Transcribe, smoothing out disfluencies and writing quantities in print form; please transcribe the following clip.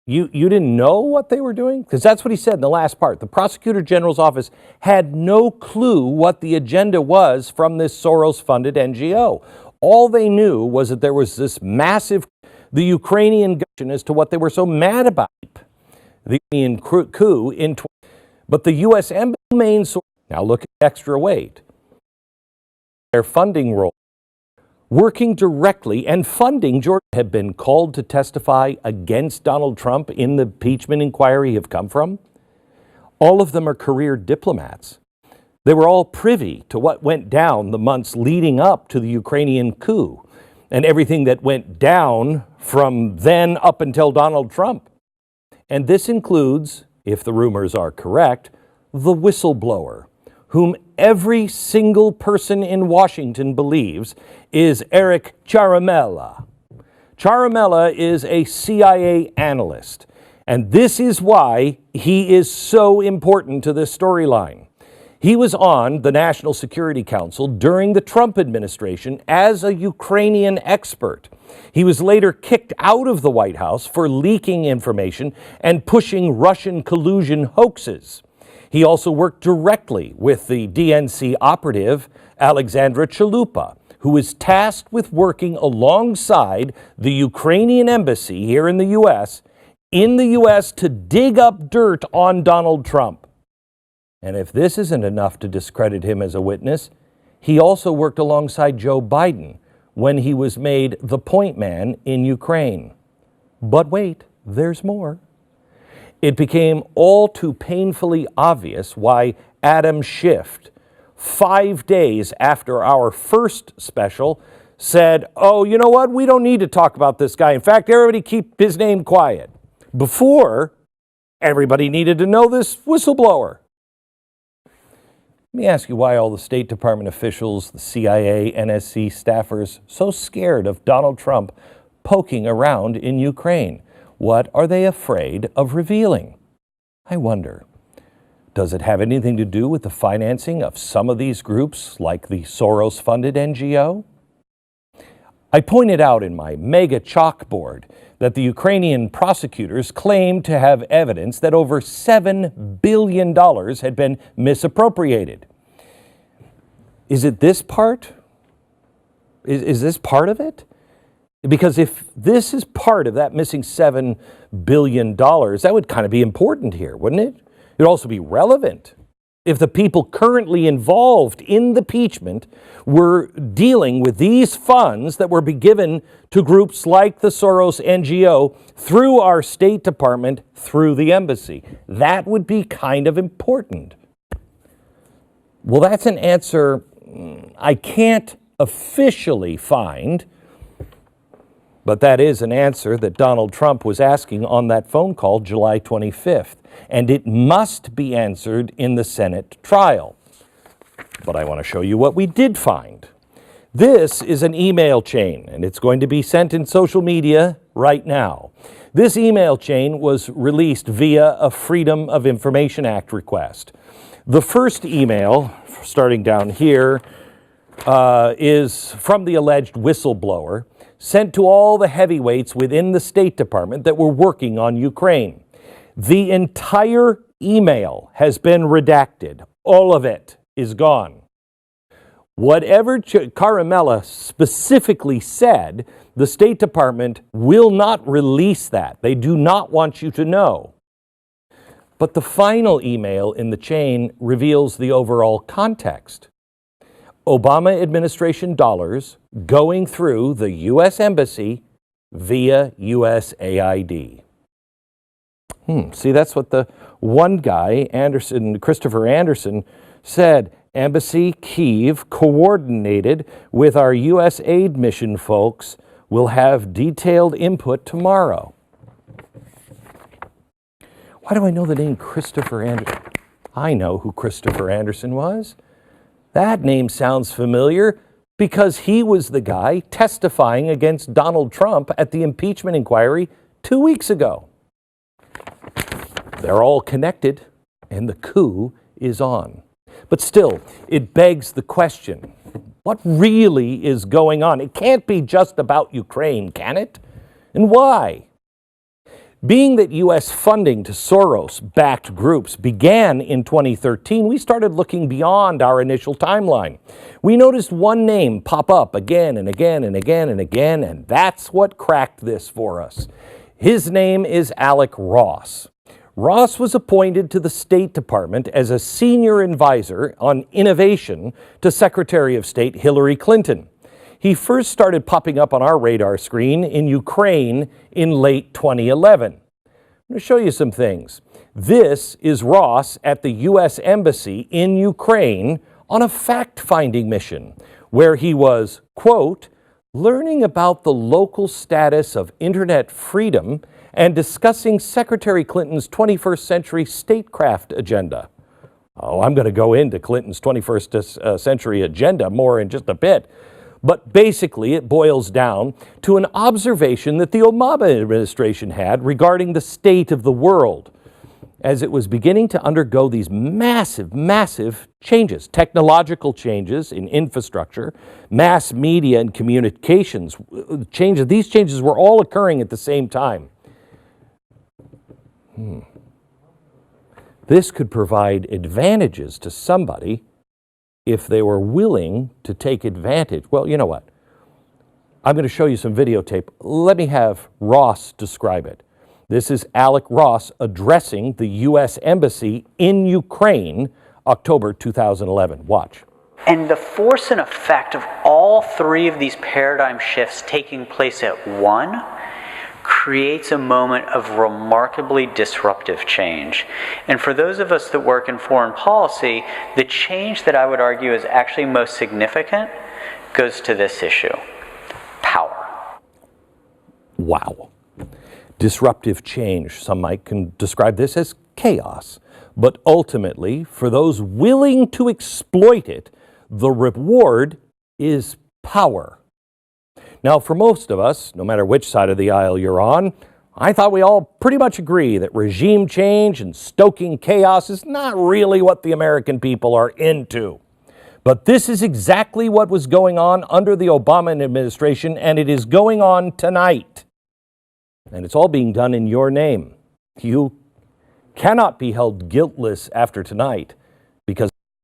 You didn't know what they were doing? Because that's what he said in the last part. The Prosecutor General's office had no clue what the agenda was from this Soros-funded NGO. All they knew was that there was this massive, the Ukrainian as to what they were so mad about. The Ukrainian coup in, but the U.S. Embassy main source, now look at extra weight, their funding role, working directly and funding Georgia, have been called to testify against Donald Trump in the impeachment inquiry have come from. All of them are career diplomats. They were all privy to what went down the months leading up to the Ukrainian coup and everything that went down from then up until Donald Trump. And this includes, if the rumors are correct, the whistleblower, whom every single person in Washington believes is Eric Ciaramella. Ciaramella is a CIA analyst, and this is why he is so important to this storyline. He was on the National Security Council during the Trump administration as a Ukrainian expert. He was later kicked out of the White House for leaking information and pushing Russian collusion hoaxes. He also worked directly with the DNC operative Alexandra Chalupa, who is tasked with working alongside the Ukrainian embassy here in the U.S. to dig up dirt on Donald Trump. And if this isn't enough to discredit him as a witness, he also worked alongside Joe Biden when he was made the point man in Ukraine. But wait, there's more. It became all too painfully obvious why Adam Schiff, 5 days after our first special, said, oh, you know what? We don't need to talk about this guy. In fact, everybody keep his name quiet. Before, everybody needed to know this whistleblower. Let me ask you why all the State Department officials, the CIA, NSC staffers, so scared of Donald Trump poking around in Ukraine. What are they afraid of revealing? I wonder. Does it have anything to do with the financing of some of these groups, like the Soros-funded NGO? I pointed out in my mega chalkboard that the Ukrainian prosecutors claimed to have evidence that over $7 billion had been misappropriated. Is it this part? Is this part of it? Because if this is part of that missing $7 billion, that would kind of be important here, wouldn't it? It would also be relevant if the people currently involved in the impeachment were dealing with these funds that were given to groups like the Soros NGO through our State Department, through the embassy. That would be kind of important. Well, that's an answer I can't officially find, but that is an answer that Donald Trump was asking on that phone call July 25th, and it must be answered in the Senate trial. But I want to show you what we did find. This is an email chain, and it's going to be sent in social media right now. This email chain was released via a Freedom of Information Act request. The first email, starting down here, is from the alleged whistleblower, sent to all the heavyweights within the State Department that were working on Ukraine. The entire email has been redacted. All of it is gone. Whatever Ciaramella specifically said, the State Department will not release that. They do not want you to know. But the final email in the chain reveals the overall context. Obama administration dollars going through the U.S. Embassy via USAID. See, that's what the one guy, Christopher Anderson, said. Embassy Kyiv, coordinated with our U.S. aid mission folks, will have detailed input tomorrow. Why do I know the name Christopher Anderson? I know who Christopher Anderson was. That name sounds familiar because he was the guy testifying against Donald Trump at the impeachment inquiry 2 weeks ago. They're all connected, and the coup is on. But still, it begs the question, what really is going on? It can't be just about Ukraine, can it? And why? Being that U.S. funding to Soros-backed groups began in 2013, we started looking beyond our initial timeline. We noticed one name pop up again and again and again and again, and that's what cracked this for us. His name is Alec Ross. Ross was appointed to the State Department as a senior advisor on innovation to Secretary of State Hillary Clinton. He first started popping up on our radar screen in Ukraine in late 2011. I'm going to show you some things. This is Ross at the U.S. Embassy in Ukraine on a fact-finding mission, where he was, quote, learning about the local status of internet freedom and discussing Secretary Clinton's 21st century statecraft agenda. Oh, I'm going to go into Clinton's 21st century agenda more in just a bit. But basically, it boils down to an observation that the Obama administration had regarding the state of the world as it was beginning to undergo these massive, massive changes, technological changes in infrastructure, mass media and communications changes. These changes were all occurring at the same time. This could provide advantages to somebody if they were willing to take advantage. Well, you know what? I'm going to show you some videotape. Let me have Ross describe it. This is Alec Ross addressing the U.S. Embassy in Ukraine, October 2011. Watch. And the force and effect of all three of these paradigm shifts taking place at one creates a moment of remarkably disruptive change. And for those of us that work in foreign policy, the change that I would argue is actually most significant goes to this issue: power. Wow. Disruptive change. Some might describe this as chaos. But ultimately, for those willing to exploit it, the reward is power. Now, for most of us, no matter which side of the aisle you're on, I thought we all pretty much agree that regime change and stoking chaos is not really what the American people are into. But this is exactly what was going on under the Obama administration, and it is going on tonight. And it's all being done in your name. You cannot be held guiltless after tonight.